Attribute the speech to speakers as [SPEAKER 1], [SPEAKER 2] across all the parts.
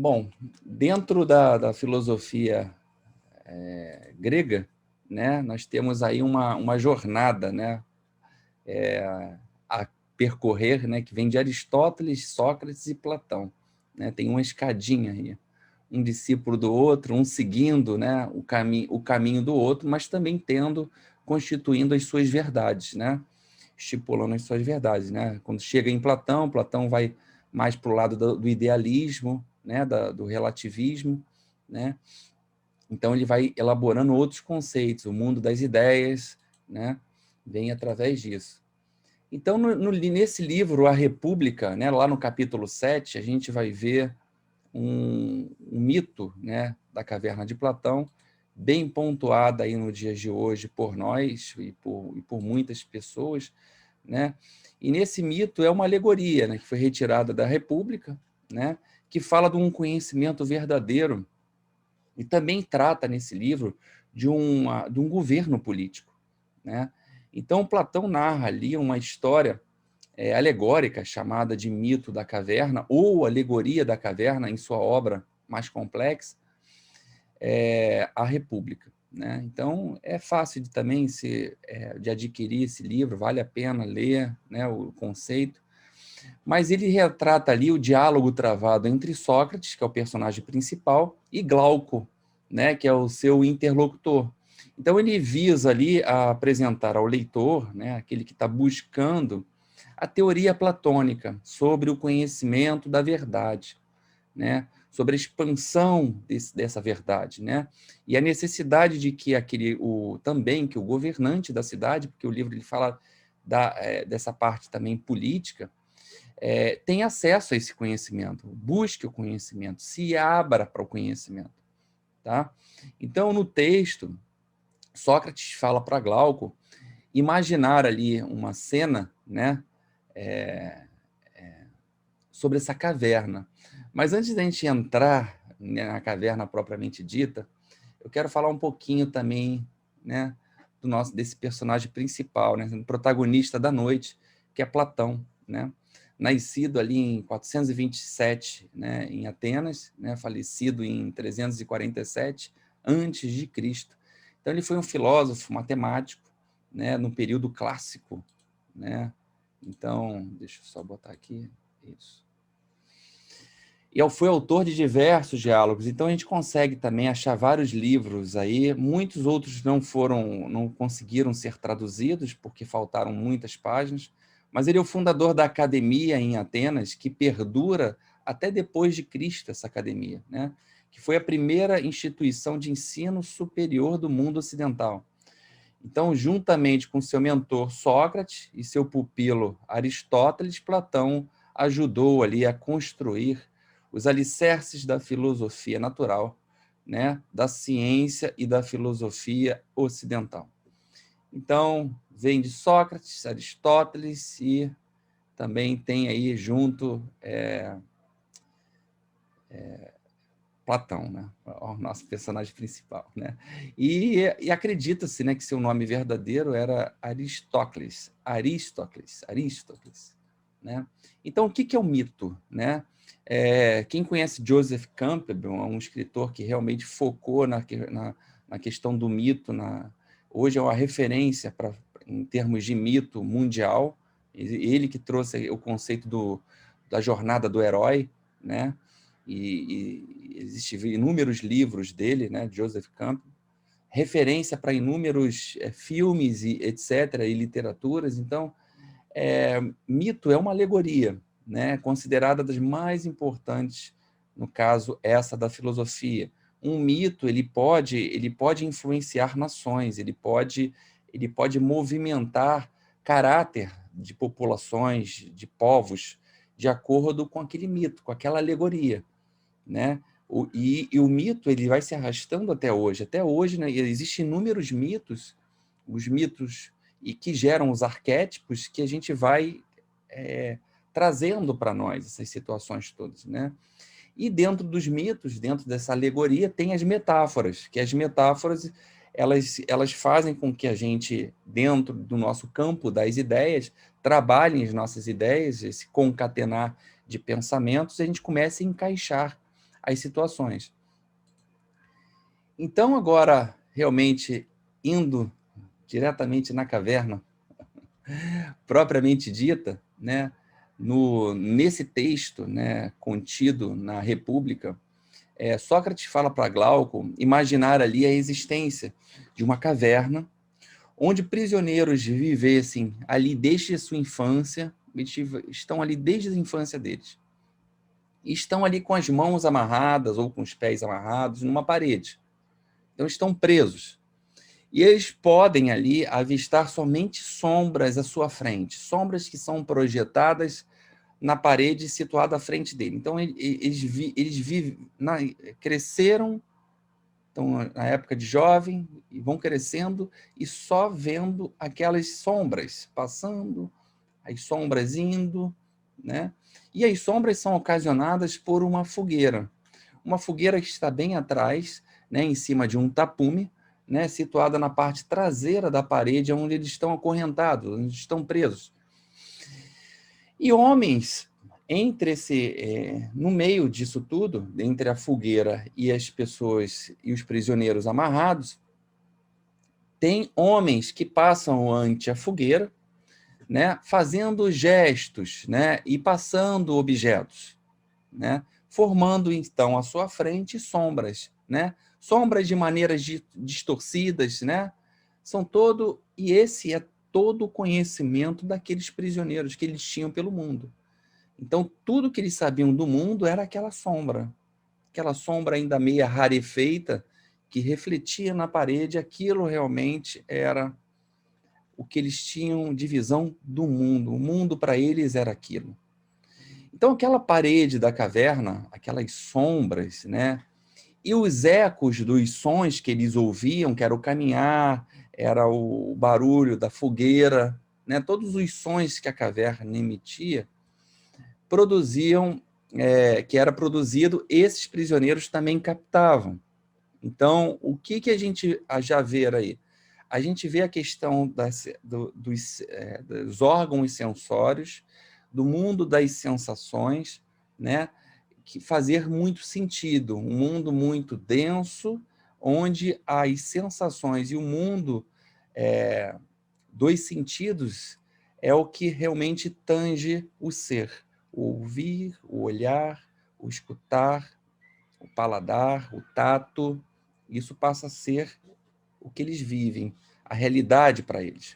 [SPEAKER 1] Bom, dentro da filosofia grega, né, nós temos aí uma jornada, né, a percorrer, né, que vem de Aristóteles, Sócrates e Platão. Né? Tem uma escadinha aí, um discípulo do outro, um seguindo, né, o caminho do outro, mas também constituindo as suas verdades, né? Estipulando as suas verdades. Né? Quando chega em Platão, Platão vai mais para o lado do idealismo, né, do relativismo, né? Então ele vai elaborando outros conceitos, o mundo das ideias, né, vem através disso. Então, nesse livro, A República, né, lá no capítulo 7, a gente vai ver um mito, né, da caverna de Platão, bem pontuada aí nos dias de hoje por nós e por muitas pessoas. Né? E nesse mito é uma alegoria, né, que foi retirada da República, né, que fala de um conhecimento verdadeiro e também trata nesse livro de um governo político. Né? Então, Platão narra ali uma história alegórica chamada de mito da caverna ou alegoria da caverna em sua obra mais complexa, A República. Né? Então, é fácil também de adquirir esse livro, vale a pena ler, né, o conceito, mas ele retrata ali o diálogo travado entre Sócrates, que é o personagem principal, e Glauco, né, que é o seu interlocutor. Então, ele visa ali a apresentar ao leitor, né, aquele que está buscando, a teoria platônica sobre o conhecimento da verdade, né, sobre a expansão dessa verdade, né, e a necessidade de que também que o governante da cidade, porque o livro ele fala dessa parte também política, tem acesso a esse conhecimento, busque o conhecimento, se abra para o conhecimento. Tá? Então, no texto, Sócrates fala para Glauco imaginar ali uma cena, né, sobre essa caverna. Mas antes da gente entrar, né, na caverna propriamente dita, eu quero falar um pouquinho também, né, desse personagem principal, né, protagonista da noite, que é Platão, né? Nascido ali em 427, né, em Atenas, né, falecido em 347 antes de Cristo. Então ele foi um filósofo matemático, né, no período clássico, né? Então, deixa eu só botar aqui isso. E foi autor de diversos diálogos, então a gente consegue também achar vários livros aí, muitos outros não conseguiram ser traduzidos, porque faltaram muitas páginas, mas ele é o fundador da academia em Atenas, que perdura até depois de Cristo, essa academia, né? Que foi a primeira instituição de ensino superior do mundo ocidental. Então, juntamente com seu mentor Sócrates e seu pupilo Aristóteles, Platão ajudou ali a construir os alicerces da filosofia natural, né, da ciência e da filosofia ocidental. Então, vem de Sócrates, Aristóteles e também tem aí junto Platão, né? O nosso personagem principal, né? E acredita-se, né, que seu nome verdadeiro era Aristócles, né? Então, o que é o mito, né? Quem conhece Joseph Campbell, é um escritor que realmente focou na questão do mito, hoje é uma referência em termos de mito mundial, ele que trouxe o conceito da jornada do herói, né? E existem inúmeros livros dele, né, Joseph Campbell, referência para inúmeros filmes e etc., e literaturas. Então, mito é uma alegoria, né, considerada das mais importantes, no caso, essa da filosofia. Um mito ele pode influenciar nações, ele pode movimentar caráter de populações, de povos, de acordo com aquele mito, com aquela alegoria. Né? E o mito ele vai se arrastando até hoje. Até hoje, né, existem inúmeros mitos, os mitos e que geram os arquétipos que a gente vai trazendo para nós essas situações todas. Né? E dentro dos mitos, dentro dessa alegoria, tem as metáforas, que as metáforas elas fazem com que a gente, dentro do nosso campo das ideias, trabalhem as nossas ideias, esse concatenar de pensamentos, e a gente comece a encaixar as situações. Então, agora, realmente, indo diretamente na caverna, propriamente dita, né, nesse texto, né, contido na República, Sócrates fala para Glauco imaginar ali a existência de uma caverna onde prisioneiros vivessem ali desde a sua infância, estão ali desde a infância deles, e estão ali com as mãos amarradas ou com os pés amarrados numa parede. Então, estão presos. E eles podem ali avistar somente sombras à sua frente, sombras que são projetadas na parede situada à frente dele. Então, cresceram, então, na época de jovem, e vão crescendo e só vendo aquelas sombras passando, as sombras indo, né? E as sombras são ocasionadas por uma fogueira que está bem atrás, né, em cima de um tapume, né, situada na parte traseira da parede, onde eles estão acorrentados, onde estão presos. E homens, no meio disso tudo, entre a fogueira e as pessoas e os prisioneiros amarrados, tem homens que passam ante a fogueira, né, fazendo gestos, né, e passando objetos, né, formando então à sua frente sombras, né, sombras de maneiras distorcidas, né, e esse é todo o conhecimento daqueles prisioneiros que eles tinham pelo mundo. Então, tudo que eles sabiam do mundo era aquela sombra ainda meia rarefeita, que refletia na parede, aquilo realmente era o que eles tinham de visão do mundo. O mundo para eles era aquilo. Então, aquela parede da caverna, aquelas sombras, né? E os ecos dos sons que eles ouviam, que era o caminhar, era o barulho da fogueira, né? Todos os sons que a caverna emitia, que era produzido, esses prisioneiros também captavam. Então, o que a gente já vê aí? A gente vê a questão dos órgãos sensórios, do mundo das sensações, né? Que fazer muito sentido, um mundo muito denso, onde as sensações e o mundo dos sentidos é o que realmente tange o ser. O ouvir, o olhar, o escutar, o paladar, o tato, isso passa a ser o que eles vivem, a realidade para eles.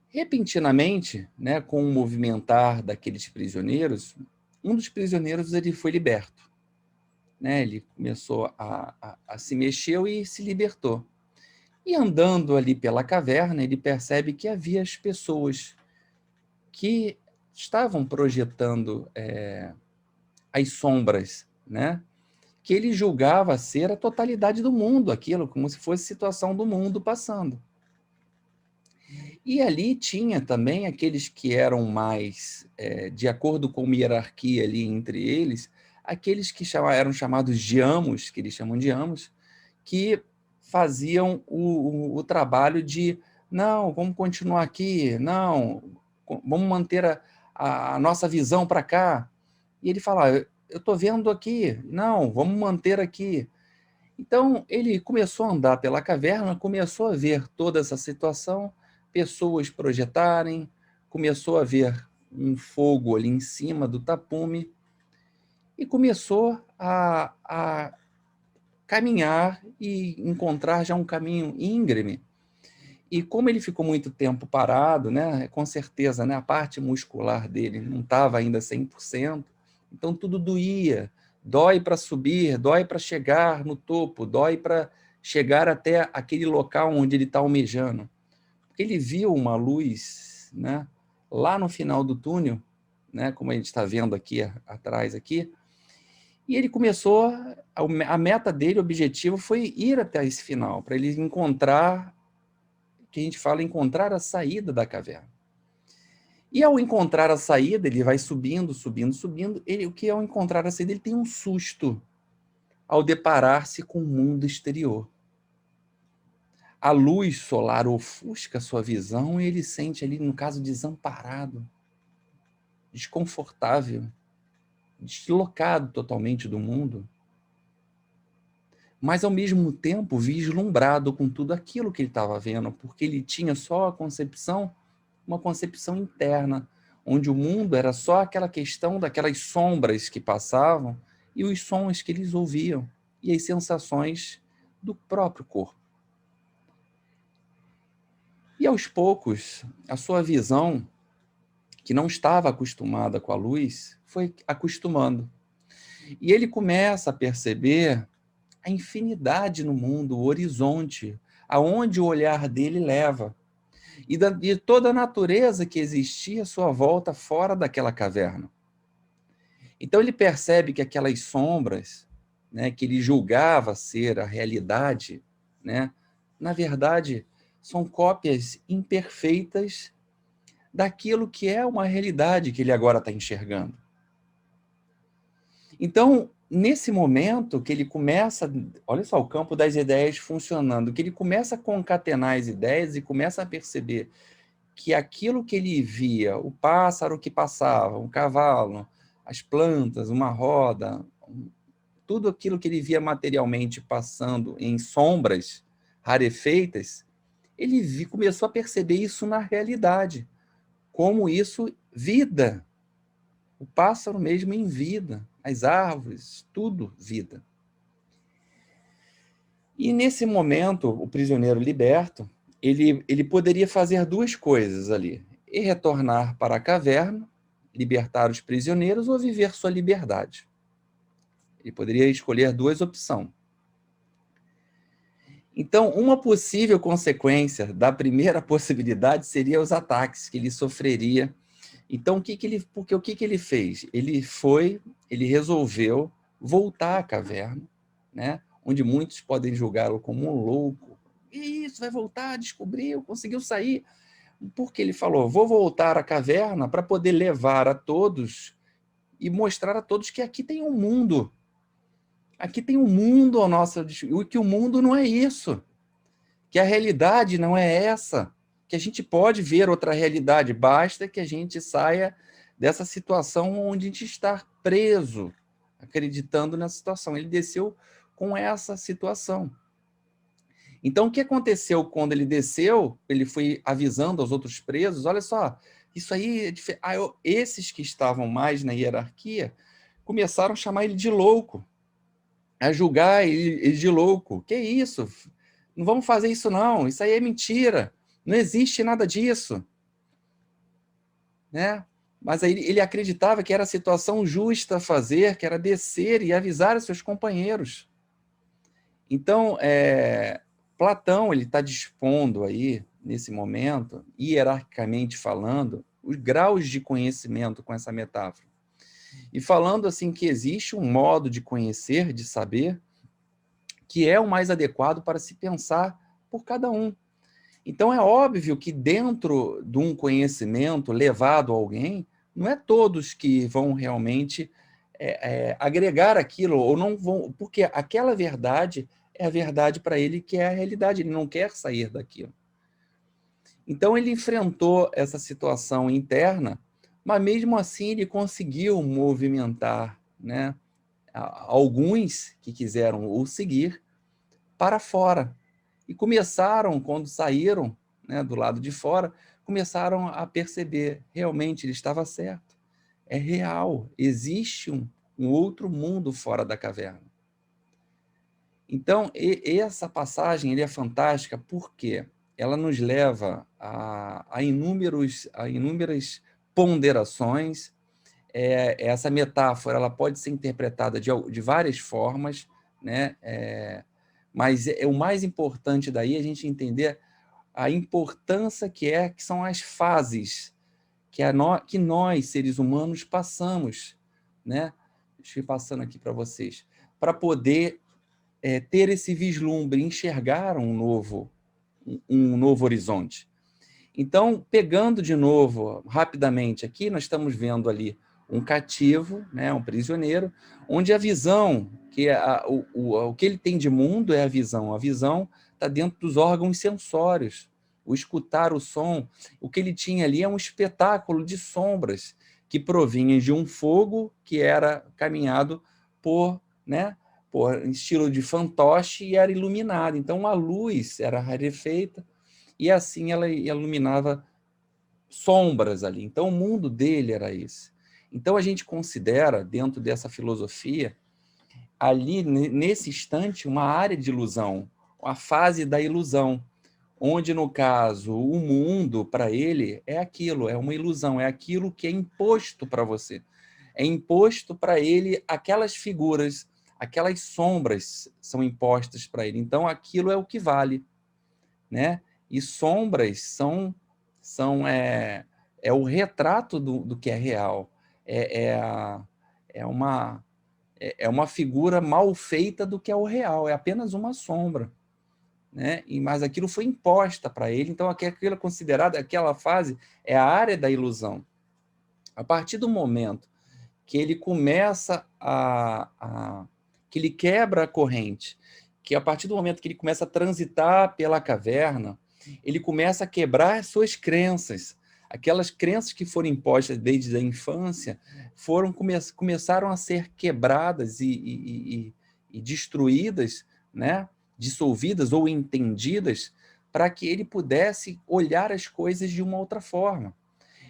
[SPEAKER 1] Repentinamente, né, com o movimentar daqueles prisioneiros, um dos prisioneiros ele foi liberto. Né? Ele começou a se mexer e se libertou. E andando ali pela caverna, ele percebe que havia as pessoas que estavam projetando as sombras, né? Que ele julgava ser a totalidade do mundo, aquilo, como se fosse situação do mundo passando. E ali tinha também aqueles que eram mais, de acordo com a hierarquia ali entre eles, aqueles que eram chamados de amos, que eles chamam de amos, que faziam o trabalho de, não, vamos continuar aqui, não, vamos manter a nossa visão para cá. E ele fala, eu estou vendo aqui, não, vamos manter aqui. Então, ele começou a andar pela caverna, começou a ver toda essa situação, pessoas projetarem, começou a ver um fogo ali em cima do tapume e começou a caminhar e encontrar já um caminho íngreme. E como ele ficou muito tempo parado, né, com certeza, né, a parte muscular dele não estava ainda 100%, então tudo doía. Dói para subir, dói para chegar no topo, dói para chegar até aquele local onde ele está almejando. Ele viu uma luz, né, lá no final do túnel, né, como a gente está vendo aqui atrás, aqui, e ele começou, a meta dele, o objetivo foi ir até esse final, para ele encontrar, que a gente fala, encontrar a saída da caverna. E ao encontrar a saída, ele vai subindo, subindo, subindo, o que ao encontrar a saída, ele tem um susto ao deparar-se com o mundo exterior. A luz solar ofusca sua visão e ele sente ali, no caso, desamparado, desconfortável, deslocado totalmente do mundo, mas ao mesmo tempo vislumbrado com tudo aquilo que ele estava vendo, porque ele tinha só uma concepção interna, onde o mundo era só aquela questão daquelas sombras que passavam e os sons que eles ouviam e as sensações do próprio corpo. E aos poucos, a sua visão, que não estava acostumada com a luz, foi acostumando. E ele começa a perceber a infinidade no mundo, o horizonte, aonde o olhar dele leva, e de toda a natureza que existia à sua volta fora daquela caverna. Então ele percebe que aquelas sombras, né, que ele julgava ser a realidade, né, na verdade, são cópias imperfeitas daquilo que é uma realidade que ele agora está enxergando. Então, nesse momento que ele começa, olha só, o campo das ideias funcionando, que ele começa a concatenar as ideias e começa a perceber que aquilo que ele via, o pássaro que passava, um cavalo, as plantas, uma roda, tudo aquilo que ele via materialmente passando em sombras rarefeitas, ele começou a perceber isso na realidade, como isso, vida. O pássaro mesmo em vida, as árvores, tudo vida. E nesse momento, o prisioneiro liberto, ele poderia fazer duas coisas ali: e retornar para a caverna, libertar os prisioneiros, ou viver sua liberdade. Ele poderia escolher duas opções. Então, uma possível consequência da primeira possibilidade seria os ataques que ele sofreria. Então, o que ele fez? Ele resolveu voltar à caverna, né? Onde muitos podem julgá-lo como um louco. E isso, vai voltar, descobriu, conseguiu sair. Porque ele falou, vou voltar à caverna para poder levar a todos e mostrar a todos que aqui tem um mundo. Aqui tem um mundo ao nosso dispor, e que o mundo não é isso. Que a realidade não é essa. Que a gente pode ver outra realidade, basta que a gente saia dessa situação onde a gente está preso, acreditando nessa situação. Ele desceu com essa situação. Então, o que aconteceu quando ele desceu? Ele foi avisando aos outros presos, olha só, isso aí é diferente. Esses que estavam mais na hierarquia começaram a chamar ele de louco, a julgar ele de louco. Que isso? Não vamos fazer isso não, isso aí é mentira, não existe nada disso. Né? Mas aí ele acreditava que era a situação justa a fazer, que era descer e avisar os seus companheiros. Então, Platão ele está dispondo aí, nesse momento, hierarquicamente falando, os graus de conhecimento com essa metáfora. E falando assim que existe um modo de conhecer, de saber, que é o mais adequado para se pensar por cada um. Então, é óbvio que dentro de um conhecimento levado a alguém, não é todos que vão realmente agregar aquilo, ou não vão, porque aquela verdade é a verdade para ele, que é a realidade, ele não quer sair daquilo. Então, ele enfrentou essa situação interna, mas mesmo assim ele conseguiu movimentar, né, alguns que quiseram o seguir para fora. E começaram, quando saíram, né, do lado de fora, começaram a perceber, realmente ele estava certo. É real, existe um outro mundo fora da caverna. Então, essa passagem ele é fantástica porque ela nos leva a inúmeras ponderações. Essa metáfora ela pode ser interpretada de várias formas, né? Mas o mais importante daí é a gente entender a importância que são as fases que nós, seres humanos, passamos, né? Deixa eu ir passando aqui para vocês, para poder ter esse vislumbre, enxergar um novo horizonte. Então, pegando de novo, rapidamente aqui, nós estamos vendo ali um cativo, né, um prisioneiro, onde a visão, o que ele tem de mundo é a visão está dentro dos órgãos sensórios, o escutar o som, o que ele tinha ali é um espetáculo de sombras, que provinha de um fogo que era caminhado por, né, por estilo de fantoche e era iluminado. Então, a luz era rarefeita e assim ela iluminava sombras ali. Então, o mundo dele era esse. Então, a gente considera, dentro dessa filosofia, ali, nesse instante, uma área de ilusão, a fase da ilusão, onde, no caso, o mundo, para ele, é aquilo, é uma ilusão, é aquilo que é imposto para você. É imposto para ele aquelas figuras, aquelas sombras são impostas para ele. Então, aquilo é o que vale, né? E sombras é o retrato do que é real. É, é, a, é uma figura mal feita do que é o real, é apenas uma sombra. Né? Mas aquilo foi imposta para ele, então aquilo é considerado, aquela fase é a área da ilusão. A partir do momento que ele começa que ele quebra a corrente, que a partir do momento que ele começa a transitar pela caverna, ele começa a quebrar suas crenças. Aquelas crenças que foram impostas desde a infância começaram a ser quebradas e destruídas, né? Dissolvidas ou entendidas, para que ele pudesse olhar as coisas de uma outra forma.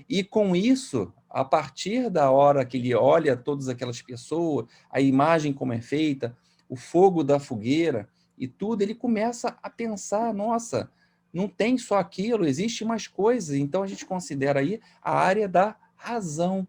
[SPEAKER 1] E com isso, a partir da hora que ele olha todas aquelas pessoas, a imagem como é feita, o fogo da fogueira e tudo, ele começa a pensar, nossa, não tem só aquilo, existe mais coisas. Então a gente considera aí a área da razão,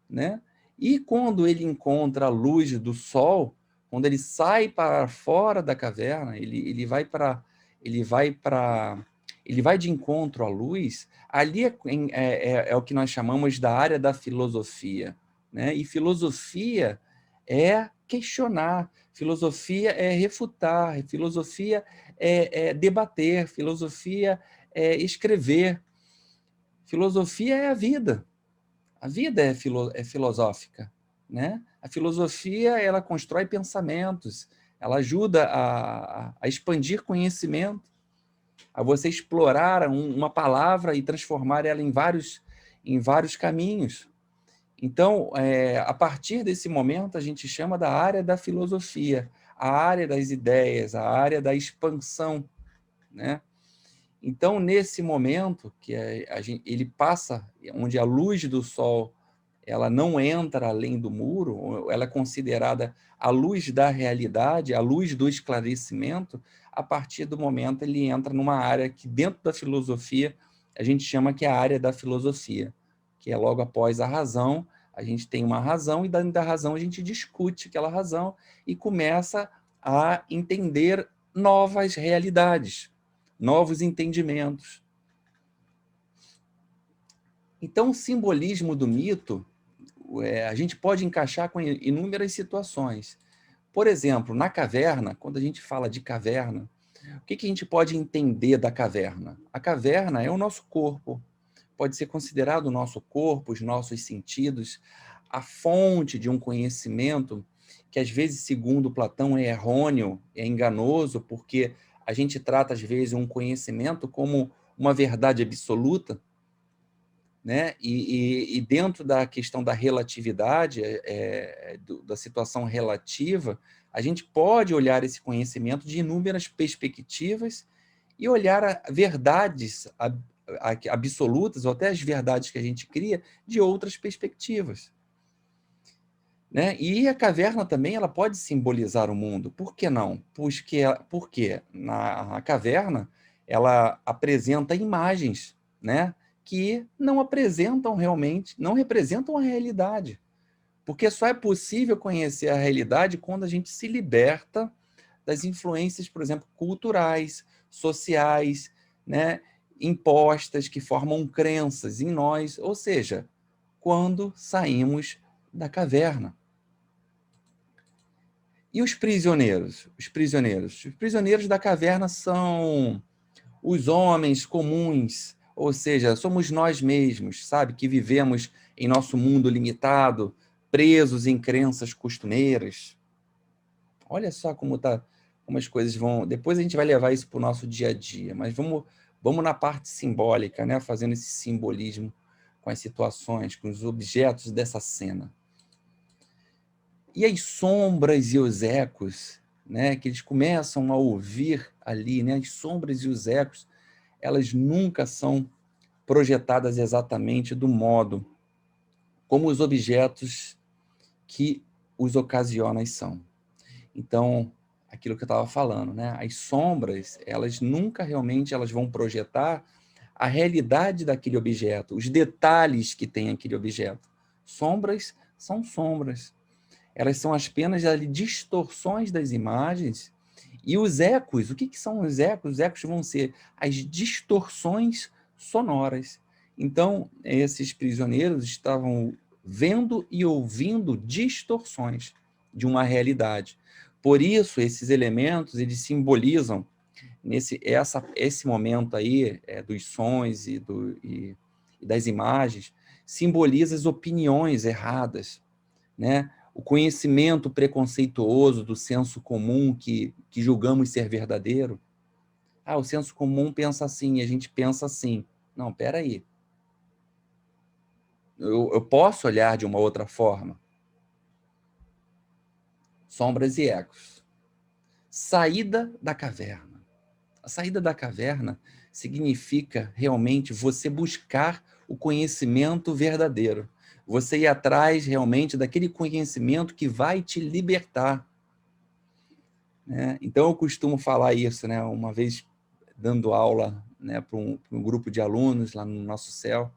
[SPEAKER 1] né? E quando ele encontra a luz do sol, quando ele sai para fora da caverna, ele vai para ele vai para ele vai de encontro à luz, ali é o que nós chamamos da área da filosofia, né? E filosofia é questionar, filosofia é refutar, filosofia é debater, filosofia é escrever, filosofia é a vida. A vida é filosófica, né? A filosofia, ela constrói pensamentos, ela ajuda a expandir conhecimento, a você explorar uma palavra e transformar ela em vários caminhos. Então, a partir desse momento, a gente chama da área da filosofia, a área das ideias, a área da expansão, né? Então, nesse momento que ele passa, onde a luz do sol ela não entra além do muro, ela é considerada a luz da realidade, a luz do esclarecimento, a partir do momento ele entra numa área que dentro da filosofia a gente chama que é a área da filosofia, que é logo após a razão, a gente tem uma razão e dentro da razão a gente discute aquela razão e começa a entender novas realidades, novos entendimentos. Então, o simbolismo do mito a gente pode encaixar com inúmeras situações. Por exemplo, na caverna, quando a gente fala de caverna, o que a gente pode entender da caverna? A caverna é o nosso corpo, pode ser considerado o nosso corpo, os nossos sentidos, a fonte de um conhecimento que, às vezes, segundo Platão, é errôneo, é enganoso, porque a gente trata, às vezes, um conhecimento como uma verdade absoluta, né? E dentro da questão da relatividade, da situação relativa, a gente pode olhar esse conhecimento de inúmeras perspectivas e olhar verdades absolutas, ou até as verdades que a gente cria, de outras perspectivas. Né? E a caverna também ela pode simbolizar o mundo. Por que não? Porque na caverna ela apresenta imagens, né? Que não apresentam realmente, não representam a realidade. Porque só é possível conhecer a realidade quando a gente se liberta das influências, por exemplo, culturais, sociais, né? Impostas, que formam crenças em nós, ou seja, quando saímos da caverna. E os prisioneiros? Os prisioneiros da caverna são os homens comuns, ou seja, somos nós mesmos, sabe? Que vivemos em nosso mundo limitado, presos em crenças costumeiras. Olha só como as coisas vão... Depois a gente vai levar isso para o nosso dia a dia, mas vamos na parte simbólica, né? Fazendo esse simbolismo com as situações, com os objetos dessa cena. E as sombras e os ecos, né, que eles começam a ouvir ali, né, as sombras e os ecos, elas nunca são projetadas exatamente do modo como os objetos que os ocasionam são. Então, aquilo que eu estava falando, né, as sombras, elas nunca realmente elas vão projetar a realidade daquele objeto, os detalhes que tem aquele objeto. Sombras são sombras. Elas são apenas ali, distorções das imagens. E os ecos, o que são os ecos? Os ecos vão ser as distorções sonoras. Então, esses prisioneiros estavam vendo e ouvindo distorções de uma realidade. Por isso, esses elementos, eles simbolizam esse momento aí dos sons e das imagens, simboliza as opiniões erradas, né? O conhecimento preconceituoso do senso comum que julgamos ser verdadeiro. Ah, o senso comum pensa assim, a gente pensa assim. Não, espera aí. Eu posso olhar de uma outra forma. Sombras e ecos. Saída da caverna. A saída da caverna significa realmente você buscar o conhecimento verdadeiro. Você ir atrás realmente daquele conhecimento que vai te libertar. Né? Então, eu costumo falar isso, né? Uma vez dando aula, né, para um grupo de alunos lá no nosso céu,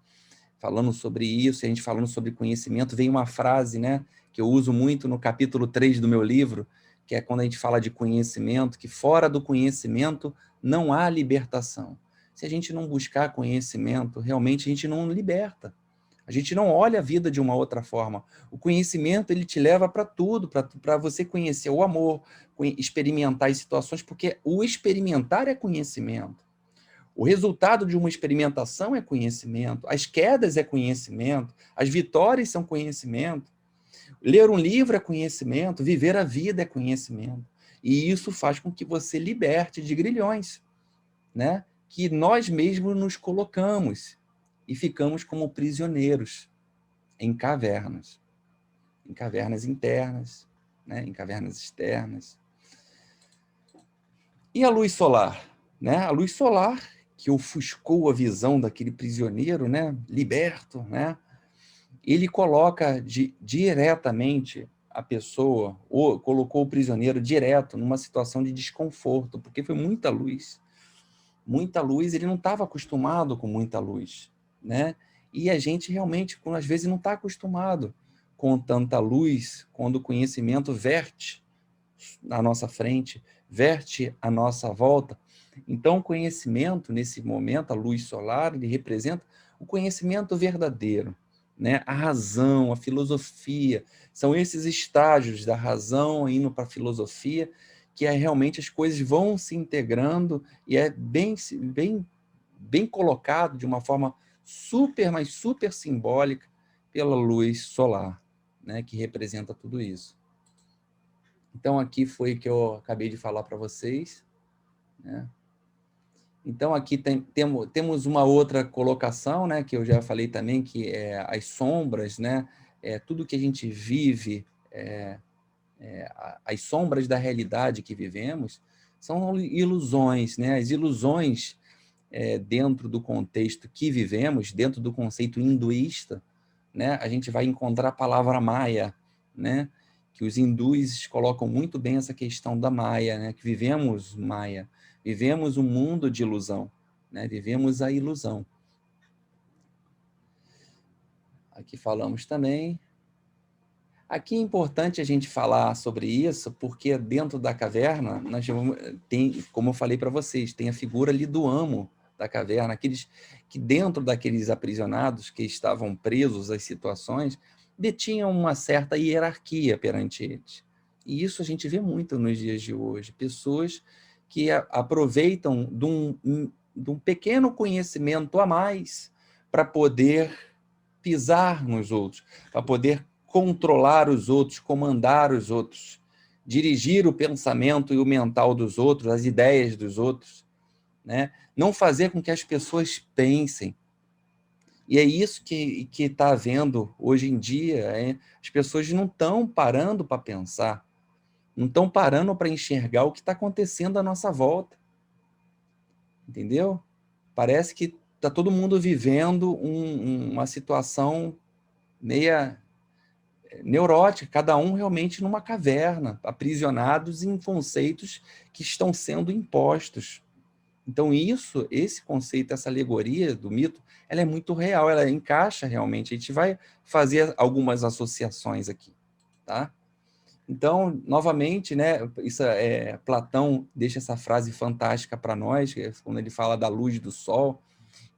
[SPEAKER 1] falando sobre isso, e a gente falando sobre conhecimento, veio uma frase, né, que eu uso muito no capítulo 3 do meu livro, que é quando a gente fala de conhecimento, que fora do conhecimento não há libertação. Se a gente não buscar conhecimento, realmente a gente não liberta. A gente não olha a vida de uma outra forma. O conhecimento, ele te leva para tudo, para você conhecer o amor, experimentar as situações, porque o experimentar é conhecimento. O resultado de uma experimentação é conhecimento, as quedas é conhecimento, as vitórias são conhecimento, ler um livro é conhecimento, viver a vida é conhecimento. E isso faz com que você liberte de grilhões, né? Que nós mesmos nos colocamos e ficamos como prisioneiros em cavernas internas, né? Em cavernas externas. E a luz solar? Né? A luz solar, que ofuscou a visão daquele prisioneiro, né? Liberto, né? Ele coloca diretamente a pessoa, ou colocou o prisioneiro direto numa situação de desconforto, porque foi muita luz. Muita luz, ele não estava acostumado com muita luz, né? E a gente realmente, às vezes, não está acostumado com tanta luz, quando o conhecimento verte na nossa frente, verte à nossa volta. Então, o conhecimento, nesse momento, a luz solar, ele representa o conhecimento verdadeiro, né? A razão, a filosofia, são esses estágios da razão indo para a filosofia, que realmente as coisas vão se integrando e é bem colocado de uma forma super, mas super simbólica pela luz solar, né? Que representa tudo isso. Então, aqui foi o que eu acabei de falar para vocês, né? Então, aqui temos uma outra colocação, né, que eu já falei também, que é as sombras, né? Tudo que a gente vive, as sombras da realidade que vivemos, são ilusões, né? As ilusões, dentro do contexto que vivemos, dentro do conceito hinduísta, né? A gente vai encontrar a palavra Maya, né? Que os hindus colocam muito bem essa questão da Maya, né? Que vivemos Maya, vivemos um mundo de ilusão, né? Vivemos a ilusão. Aqui falamos também. Aqui é importante a gente falar sobre isso, porque dentro da caverna, tem, como eu falei para vocês, tem a figura ali do amo da caverna, aqueles que dentro daqueles aprisionados que estavam presos às situações, detinham uma certa hierarquia perante eles. E isso a gente vê muito nos dias de hoje, pessoas que aproveitam de um pequeno conhecimento a mais para poder pisar nos outros, para poder controlar os outros, comandar os outros, dirigir o pensamento e o mental dos outros, as ideias dos outros, né? Não fazer com que as pessoas pensem, E é isso que está havendo hoje em dia. As pessoas não estão parando para pensar, não estão parando para enxergar o que está acontecendo à nossa volta. Entendeu? Parece que está todo mundo vivendo uma situação meia neurótica, cada um realmente numa caverna, aprisionados em conceitos que estão sendo impostos. Então, esse conceito, essa alegoria do mito, ela é muito real, ela encaixa realmente. A gente vai fazer algumas associações aqui, tá? Então, novamente, né, Platão deixa essa frase fantástica para nós, quando ele fala da luz do sol,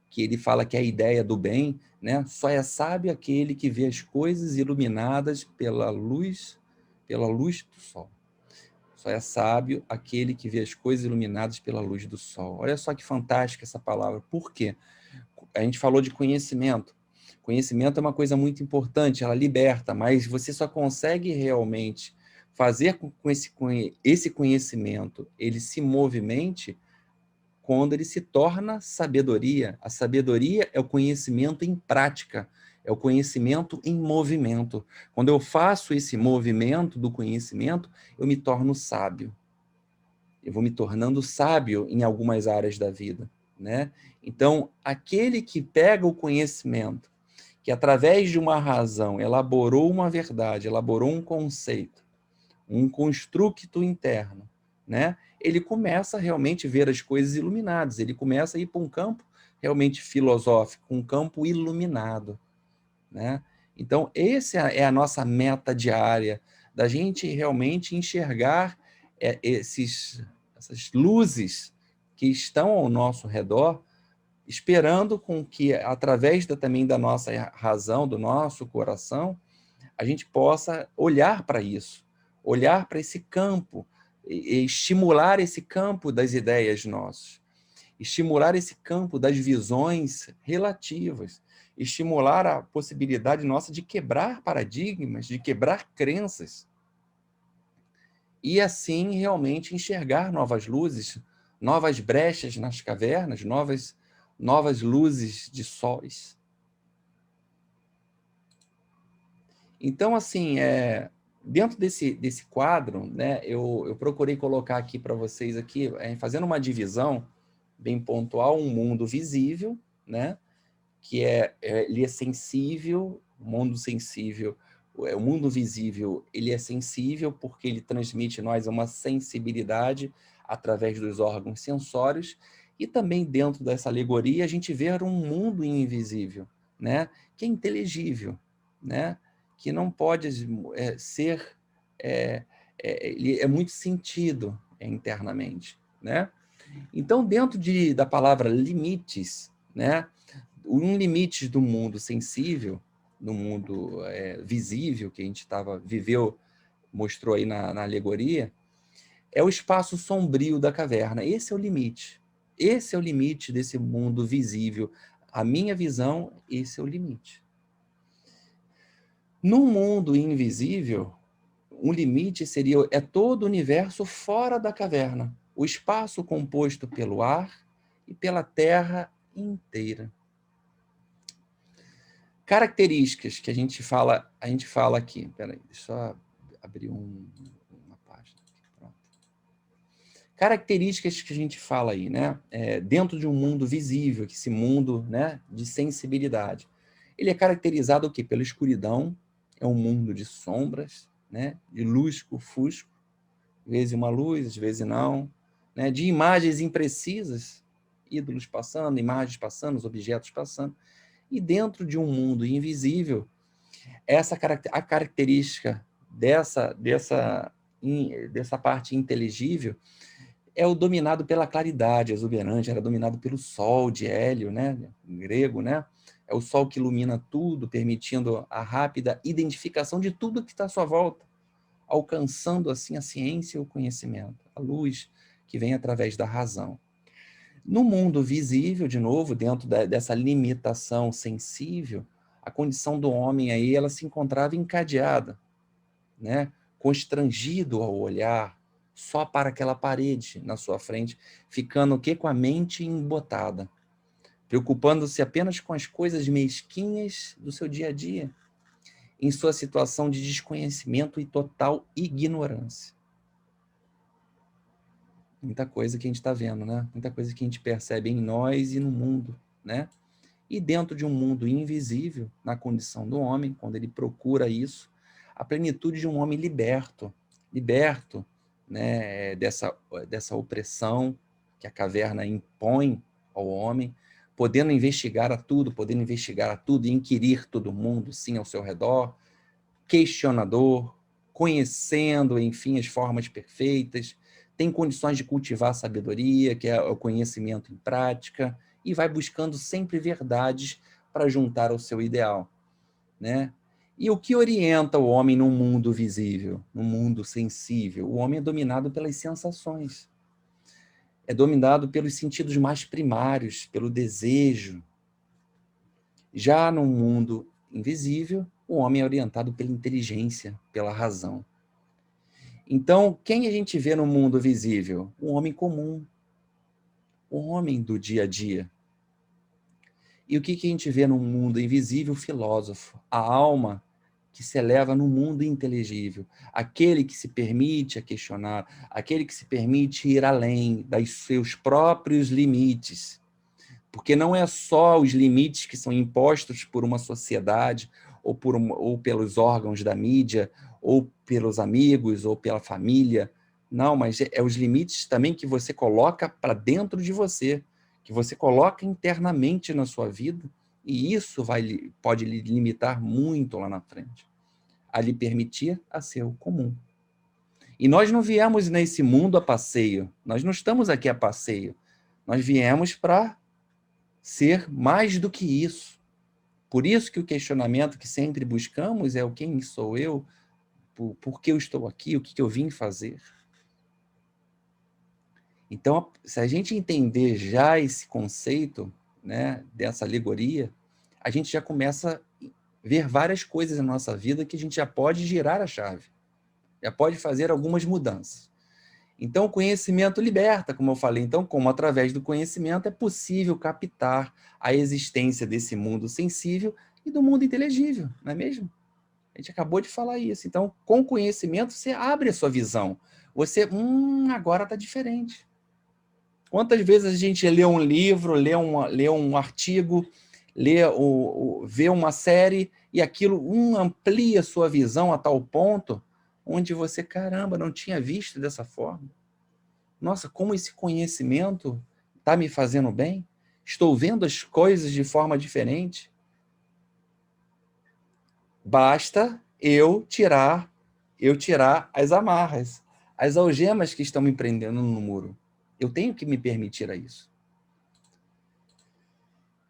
[SPEAKER 1] que ele fala que é a ideia do bem, né? Só é sábio aquele que vê as coisas iluminadas pela luz do sol. Só é sábio aquele que vê as coisas iluminadas pela luz do sol. Olha só que fantástica essa palavra. Por quê? A gente falou de conhecimento. Conhecimento é uma coisa muito importante, ela liberta, mas você só consegue realmente fazer com que esse conhecimento ele se movimente quando ele se torna sabedoria. A sabedoria é o conhecimento em prática, é o conhecimento em movimento. Quando eu faço esse movimento do conhecimento, eu me torno sábio. Eu vou me tornando sábio em algumas áreas da vida, né? Então, aquele que pega o conhecimento, que através de uma razão elaborou uma verdade, elaborou um conceito, um construto interno, né? Ele começa a realmente ver as coisas iluminadas, ele começa a ir para um campo realmente filosófico, um campo iluminado, né? Então, essa é a nossa meta diária, da gente realmente enxergar essas luzes que estão ao nosso redor, esperando com que, através também da nossa razão, do nosso coração, a gente possa olhar para isso, olhar para esse campo, e estimular esse campo das ideias nossas, estimular esse campo das visões relativas, estimular a possibilidade nossa de quebrar paradigmas, de quebrar crenças, e assim realmente enxergar novas luzes, novas brechas nas cavernas, novas luzes de sóis. Então, assim, dentro desse quadro, né, eu procurei colocar aqui para vocês, aqui, fazendo uma divisão bem pontual, um mundo visível, né, que ele é sensível, o mundo sensível, o mundo visível, ele é sensível porque ele transmite a nós uma sensibilidade através dos órgãos sensórios, e também dentro dessa alegoria a gente vê um mundo invisível, né, que é inteligível, né, que não pode ser, ele é muito sentido internamente, né? Então, dentro da palavra limites, né, um limite do mundo sensível, do mundo visível, que a gente mostrou aí na alegoria, é o espaço sombrio da caverna. Esse é o limite. Esse é o limite desse mundo visível. A minha visão, esse é o limite. No mundo invisível, um limite seria todo o universo fora da caverna, o espaço composto pelo ar e pela terra inteira. Características que a gente fala aqui. Peraí, deixa eu abrir uma página aqui. Pronto. Características que a gente fala aí, né? Dentro de um mundo visível, esse mundo, né, de sensibilidade. Ele é caracterizado o quê? Pela escuridão, é um mundo de sombras, né? De lusco-fusco, às vezes uma luz, às vezes não, né? De imagens imprecisas, ídolos passando, imagens passando, os objetos passando. E dentro de um mundo invisível, a característica dessa parte inteligível é o dominado pela claridade exuberante, era dominado pelo sol de Hélio, né, em grego, né? É o sol que ilumina tudo, permitindo a rápida identificação de tudo que está à sua volta, alcançando assim a ciência e o conhecimento, a luz que vem através da razão. No mundo visível, de novo, dentro dessa limitação sensível, a condição do homem aí, ela se encontrava encadeada, né? Constrangido ao olhar só para aquela parede na sua frente, ficando o quê? Com a mente embotada. preocupando-se apenas com as coisas mesquinhas do seu dia a dia, em sua situação de desconhecimento e total ignorância. Muita coisa que a gente está vendo, né? Muita coisa que a gente percebe em nós e no mundo, né? E dentro de um mundo invisível, na condição do homem, quando ele procura isso, a plenitude de um homem liberto, né, dessa opressão que a caverna impõe ao homem, podendo investigar a tudo e inquirir todo mundo, sim, ao seu redor, questionador, conhecendo, enfim, as formas perfeitas, tem condições de cultivar a sabedoria, que é o conhecimento em prática, e vai buscando sempre verdades para juntar ao seu ideal, né? E o que orienta o homem no mundo visível, no mundo sensível? O homem é dominado pelas sensações, é dominado pelos sentidos mais primários, pelo desejo. Já no mundo invisível, o homem é orientado pela inteligência, pela razão. Então, quem a gente vê no mundo visível? O homem comum, o homem do dia a dia. E o que a gente vê no mundo invisível? O filósofo, a alma que se eleva no mundo inteligível, aquele que se permite a questionar, aquele que se permite ir além dos seus próprios limites. Porque não é só os limites que são impostos por uma sociedade, ou pelos órgãos da mídia, ou pelos amigos, ou pela família. Não, mas é os limites também que você coloca para dentro de você, que você coloca internamente na sua vida, e isso pode lhe limitar muito lá na frente, a lhe permitir a ser o comum. E nós não viemos nesse mundo a passeio, nós não estamos aqui a passeio, nós viemos para ser mais do que isso. Por isso que o questionamento que sempre buscamos é o quem sou eu, por que eu estou aqui, o que eu vim fazer. Então, se a gente entender já esse conceito, né, dessa alegoria, a gente já começa a ver várias coisas na nossa vida que a gente já pode girar a chave, já pode fazer algumas mudanças. Então, o conhecimento liberta, como eu falei. Então, como através do conhecimento é possível captar a existência desse mundo sensível e do mundo inteligível, não é mesmo? A gente acabou de falar isso. Então, com conhecimento, você abre a sua visão. Você, agora está diferente. Quantas vezes a gente lê um livro, lê um artigo, vê uma série e aquilo amplia a sua visão a tal ponto onde você, caramba, não tinha visto dessa forma. Nossa, como esse conhecimento está me fazendo bem? Estou vendo as coisas de forma diferente? Basta eu tirar as amarras, as algemas que estão me prendendo no muro. Eu tenho que me permitir a isso.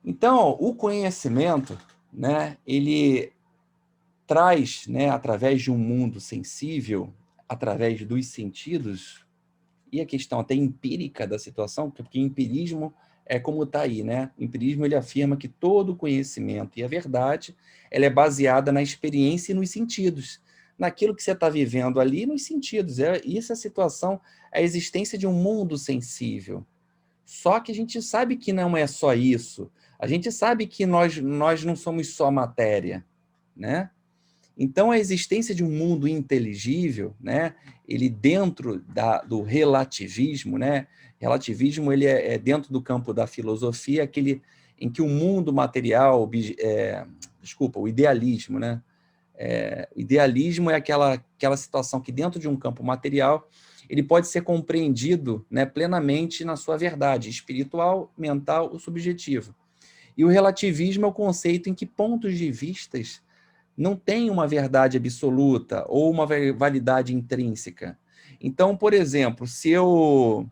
[SPEAKER 1] Então, o conhecimento, né, ele traz, né, através de um mundo sensível, através dos sentidos, e a questão até empírica da situação, porque empirismo é como está aí, né? O empirismo ele afirma que todo conhecimento e a verdade ela é baseada na experiência e nos sentidos, naquilo que você está vivendo ali, nos sentidos. Isso é a situação, a existência de um mundo sensível. Só que a gente sabe que não é só isso. A gente sabe que nós não somos só matéria, né? Então, a existência de um mundo inteligível, né, ele dentro do relativismo, né, relativismo ele é dentro do campo da filosofia, aquele em que o mundo material, o idealismo, né, o idealismo é aquela situação que dentro de um campo material ele pode ser compreendido, né, plenamente na sua verdade espiritual, mental ou subjetiva. E o relativismo é o conceito em que pontos de vistas não tem uma verdade absoluta ou uma validade intrínseca. Então, por exemplo, se eu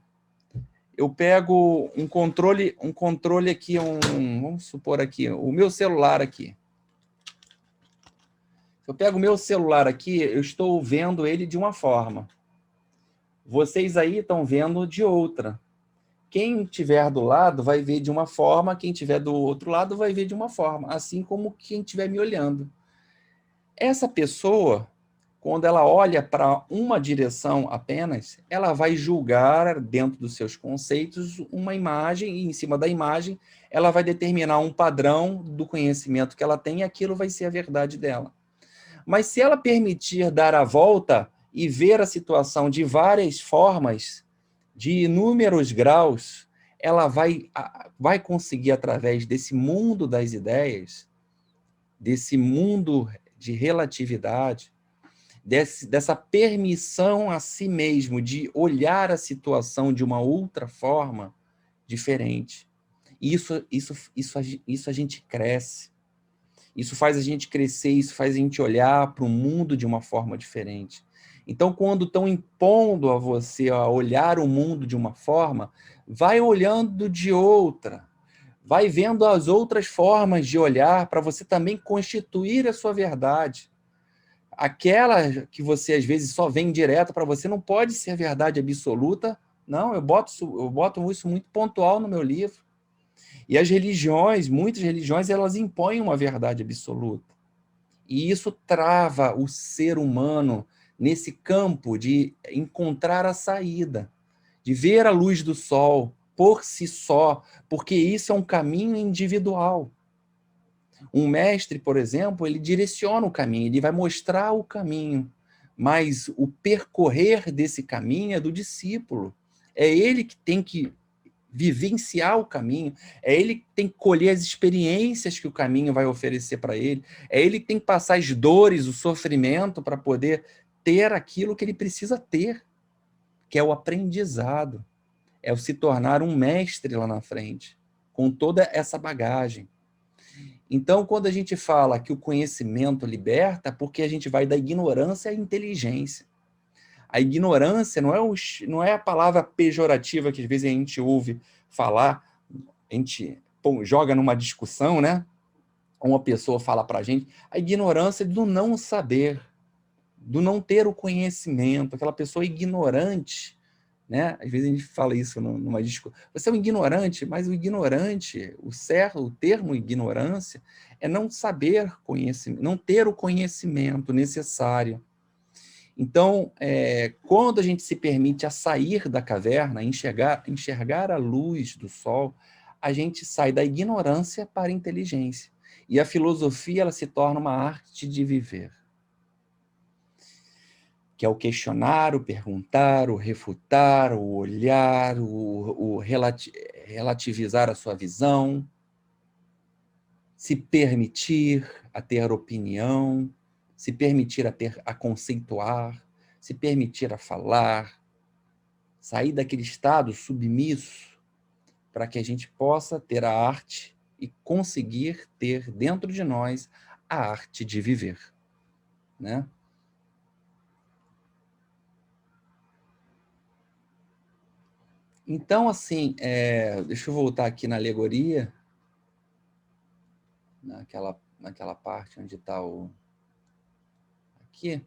[SPEAKER 1] pego um controle aqui, vamos supor aqui, o meu celular aqui. Se eu pego o meu celular aqui, eu estou vendo ele de uma forma. Vocês aí estão vendo de outra. Quem estiver do lado vai ver de uma forma, quem estiver do outro lado vai ver de uma forma, assim como quem estiver me olhando. Essa pessoa, quando ela olha para uma direção apenas, ela vai julgar, dentro dos seus conceitos, uma imagem, e em cima da imagem, ela vai determinar um padrão do conhecimento que ela tem, e aquilo vai ser a verdade dela. Mas se ela permitir dar a volta e ver a situação de várias formas, de inúmeros graus, ela vai conseguir, através desse mundo das ideias, desse mundo de relatividade, dessa permissão a si mesmo de olhar a situação de uma outra forma diferente. Isso a gente cresce. Isso faz a gente crescer, isso faz a gente olhar para o mundo de uma forma diferente. Então, quando estão impondo a você a olhar o mundo de uma forma, vai olhando de outra. Vai vendo as outras formas de olhar para você também constituir a sua verdade. Aquela que você, às vezes, só vem direta para você, não pode ser verdade absoluta. Não, eu boto isso muito pontual no meu livro. E as religiões, muitas religiões, elas impõem uma verdade absoluta. E isso trava o ser humano nesse campo de encontrar a saída, de ver a luz do sol por si só, porque isso é um caminho individual. Um mestre, por exemplo, ele direciona o caminho, ele vai mostrar o caminho, mas o percorrer desse caminho é do discípulo. É ele que tem que vivenciar o caminho, é ele que tem que colher as experiências que o caminho vai oferecer para ele, é ele que tem que passar as dores, o sofrimento para poder ter aquilo que ele precisa ter, que é o aprendizado, é o se tornar um mestre lá na frente, com toda essa bagagem. Então, quando a gente fala que o conhecimento liberta, porque a gente vai da ignorância à inteligência. A ignorância não é a palavra pejorativa que às vezes a gente ouve falar, a gente joga numa discussão, né? Uma pessoa fala para a gente, a ignorância é do não saber, do não ter o conhecimento, aquela pessoa ignorante, né? Às vezes a gente fala isso numa discussão. Você é um ignorante, mas o ignorante, o termo ignorância, é não saber conhecimento, não ter o conhecimento necessário. Então, quando a gente se permite a sair da caverna, enxergar a luz do sol, a gente sai da ignorância para a inteligência. E a filosofia ela se torna uma arte de viver, que é o questionar, o perguntar, o refutar, o olhar, o relativizar a sua visão, se permitir a ter opinião, se permitir a conceituar, se permitir a falar, sair daquele estado submisso para que a gente possa ter a arte e conseguir ter dentro de nós a arte de viver, né? Então, assim, deixa eu voltar aqui na alegoria, naquela parte onde está o... Aqui,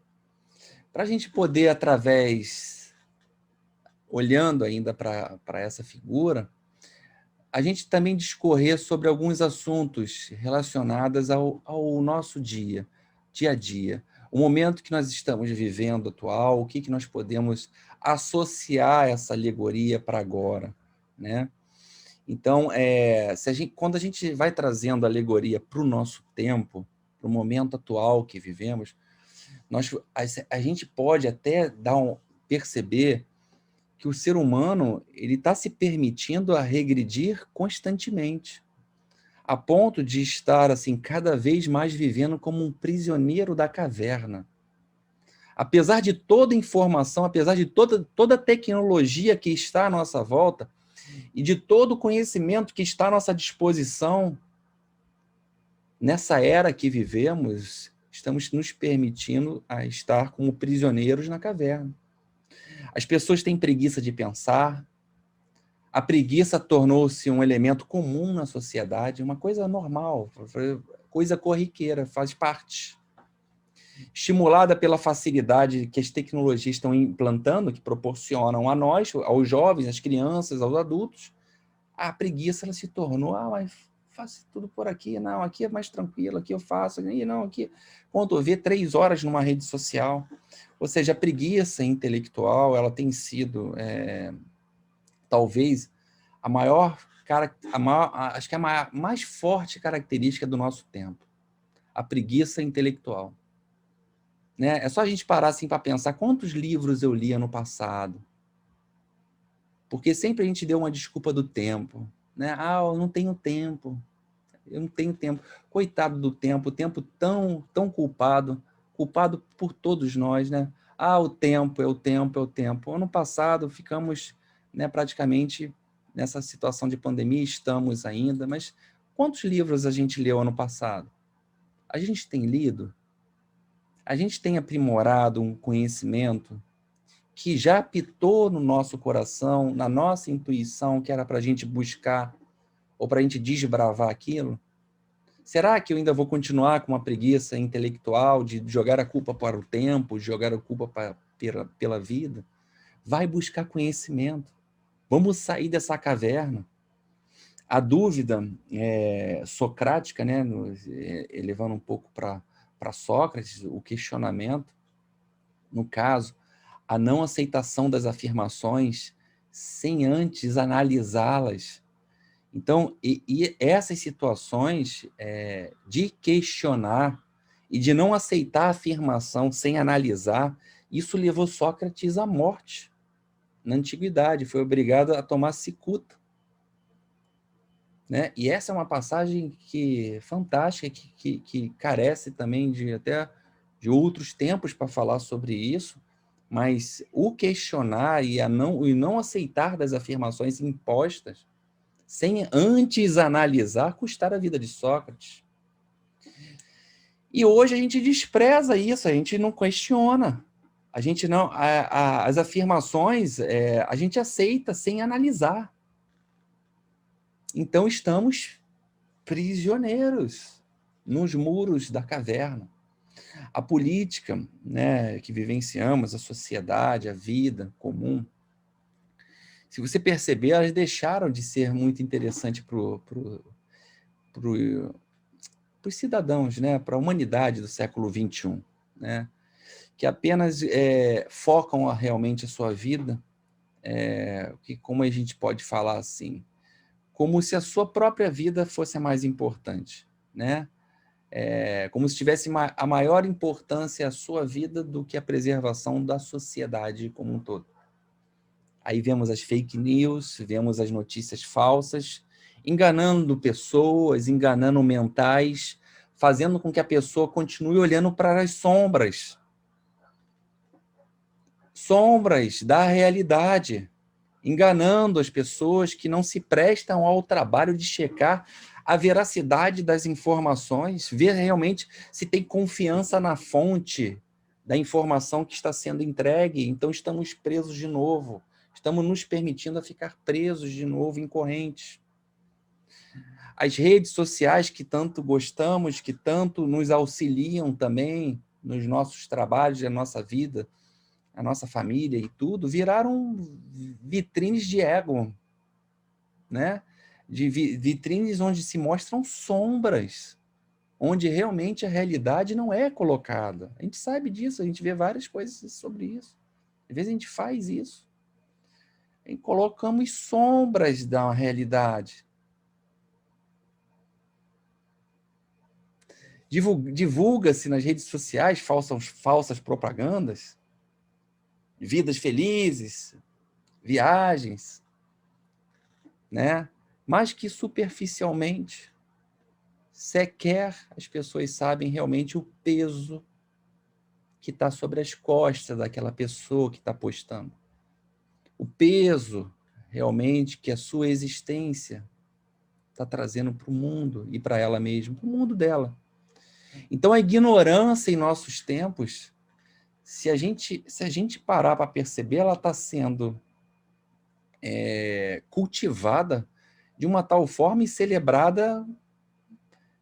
[SPEAKER 1] para a gente poder, olhando ainda para essa figura, a gente também discorrer sobre alguns assuntos relacionados ao nosso dia a dia, o momento que nós estamos vivendo atual, o que nós podemos associar essa alegoria para agora, né? Então, quando a gente vai trazendo a alegoria para o nosso tempo, para o momento atual que vivemos, a gente pode até perceber que o ser humano ele está se permitindo a regredir constantemente, a ponto de estar assim cada vez mais vivendo como um prisioneiro da caverna. Apesar de toda informação, apesar de toda a tecnologia que está à nossa volta e de todo o conhecimento que está à nossa disposição, nessa era que vivemos, estamos nos permitindo a estar como prisioneiros na caverna. As pessoas têm preguiça de pensar, a preguiça tornou-se um elemento comum na sociedade, uma coisa normal, coisa corriqueira, faz parte. Estimulada pela facilidade que as tecnologias estão implantando, que proporcionam a nós, aos jovens, às crianças, aos adultos, a preguiça ela se tornou, mas faço tudo por aqui, aqui é mais tranquilo, aqui eu faço, não, aqui, quando eu ver 3 horas numa rede social. Ou seja, a preguiça intelectual, ela tem sido, talvez, a maior, acho que a mais forte característica do nosso tempo. A preguiça intelectual. Né? É só a gente parar assim para pensar quantos livros eu lia no passado. Porque sempre a gente deu uma desculpa do tempo. Né? Eu não tenho tempo. Eu não tenho tempo. Coitado do tempo, o tempo tão culpado por todos nós, né? O tempo, é o tempo, é o tempo. Ano passado ficamos, né, praticamente nessa situação de pandemia, estamos ainda, mas quantos livros a gente leu ano passado? A gente tem lido? A gente tem aprimorado um conhecimento que já apitou no nosso coração, na nossa intuição, que era para a gente buscar ou para a gente desbravar aquilo? Será que eu ainda vou continuar com uma preguiça intelectual de jogar a culpa para o tempo, jogar a culpa pela vida? Vai buscar conhecimento. Vamos sair dessa caverna. A dúvida socrática, né, levando um pouco para Sócrates, o questionamento, no caso, a não aceitação das afirmações sem antes analisá-las. Então, e essas situações de questionar e de não aceitar a afirmação sem analisar, isso levou Sócrates à morte na antiguidade, foi obrigado a tomar cicuta. Né? E essa é uma passagem fantástica, que carece também até de outros tempos para falar sobre isso, mas o questionar e não aceitar das afirmações impostas sem antes analisar, custaram a vida de Sócrates. E hoje a gente despreza isso, a gente não questiona. A gente não, as afirmações a gente aceita sem analisar. Então estamos prisioneiros nos muros da caverna. A política, né, que vivenciamos, a sociedade, a vida comum, se você perceber, elas deixaram de ser muito interessantes para os cidadãos, né, para a humanidade do século XXI, né, que apenas focam realmente a sua vida, que, como a gente pode falar assim, como se a sua própria vida fosse a mais importante, né? Como se tivesse a maior importância a sua vida do que a preservação da sociedade como um todo. Aí vemos as fake news, vemos as notícias falsas, enganando pessoas, enganando mentais, fazendo com que a pessoa continue olhando para as sombras da realidade, enganando as pessoas que não se prestam ao trabalho de checar a veracidade das informações, ver realmente se tem confiança na fonte da informação que está sendo entregue. Então estamos presos de novo, estamos nos permitindo a ficar presos de novo em correntes. As redes sociais que tanto gostamos, que tanto nos auxiliam também nos nossos trabalhos, na nossa vida, a nossa família e tudo, viraram vitrines de ego, né? De vitrines onde se mostram sombras, onde realmente a realidade não é colocada. A gente sabe disso, a gente vê várias coisas sobre isso. Às vezes a gente faz isso. E colocamos sombras da realidade. Divulga-se nas redes sociais falsas propagandas, vidas felizes, viagens, né? Mas que superficialmente sequer as pessoas sabem realmente o peso que está sobre as costas daquela pessoa que está postando. O peso realmente que a sua existência está trazendo para o mundo e para ela mesma, para o mundo dela. Então, a ignorância em nossos tempos, se a gente parar para perceber, ela está sendo cultivada de uma tal forma e celebrada.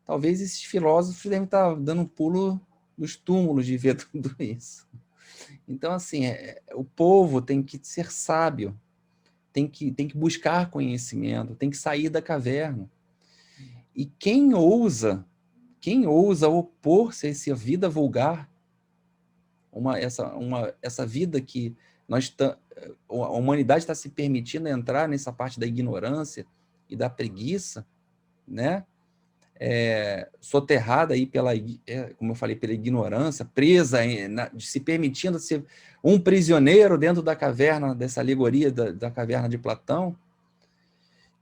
[SPEAKER 1] Talvez esses filósofos devem estar dando um pulo nos túmulos de ver tudo isso. Então, assim, o povo tem que ser sábio, tem que buscar conhecimento, tem que sair da caverna. E quem ousa opor-se a essa vida vulgar, essa vida que a humanidade está se permitindo entrar nessa parte da ignorância e da preguiça, né? Soterrada aí como eu falei, pela ignorância, presa, se permitindo ser um prisioneiro dentro da caverna, dessa alegoria da caverna de Platão.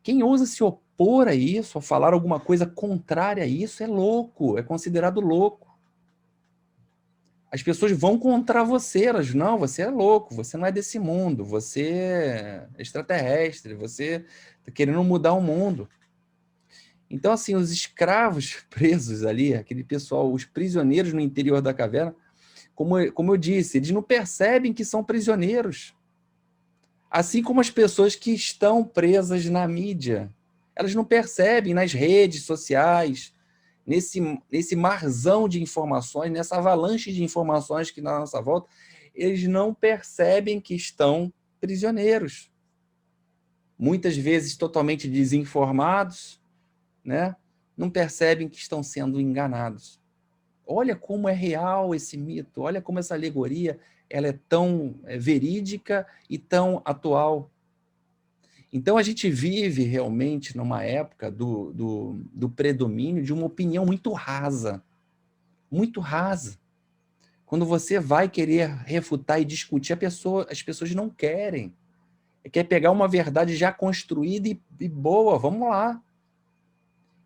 [SPEAKER 1] Quem ousa se opor a isso, ou falar alguma coisa contrária a isso, é louco, é considerado louco. As pessoas vão contra você, elas, não, você é louco, você não é desse mundo, você é extraterrestre, você está querendo mudar o mundo. Então, assim, os escravos presos ali, aquele pessoal, os prisioneiros no interior da caverna, como eu disse, eles não percebem que são prisioneiros. Assim como as pessoas que estão presas na mídia. Elas não percebem nas redes sociais, nesse marzão de informações, nessa avalanche de informações que na nossa volta, eles não percebem que estão prisioneiros. Muitas vezes totalmente desinformados, né? Não percebem que estão sendo enganados. Olha como é real esse mito, olha como essa alegoria ela é tão verídica e tão atual. Então, a gente vive realmente numa época do predomínio de uma opinião muito rasa. Muito rasa. Quando você vai querer refutar e discutir, as pessoas não querem. Quer pegar uma verdade já construída e boa, vamos lá.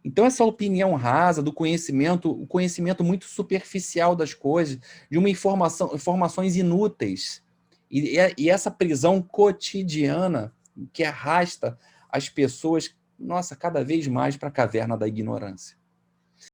[SPEAKER 1] Então, essa opinião rasa do conhecimento, o conhecimento muito superficial das coisas, de informações inúteis, e essa prisão cotidiana que arrasta as pessoas, nossa, cada vez mais para a caverna da ignorância.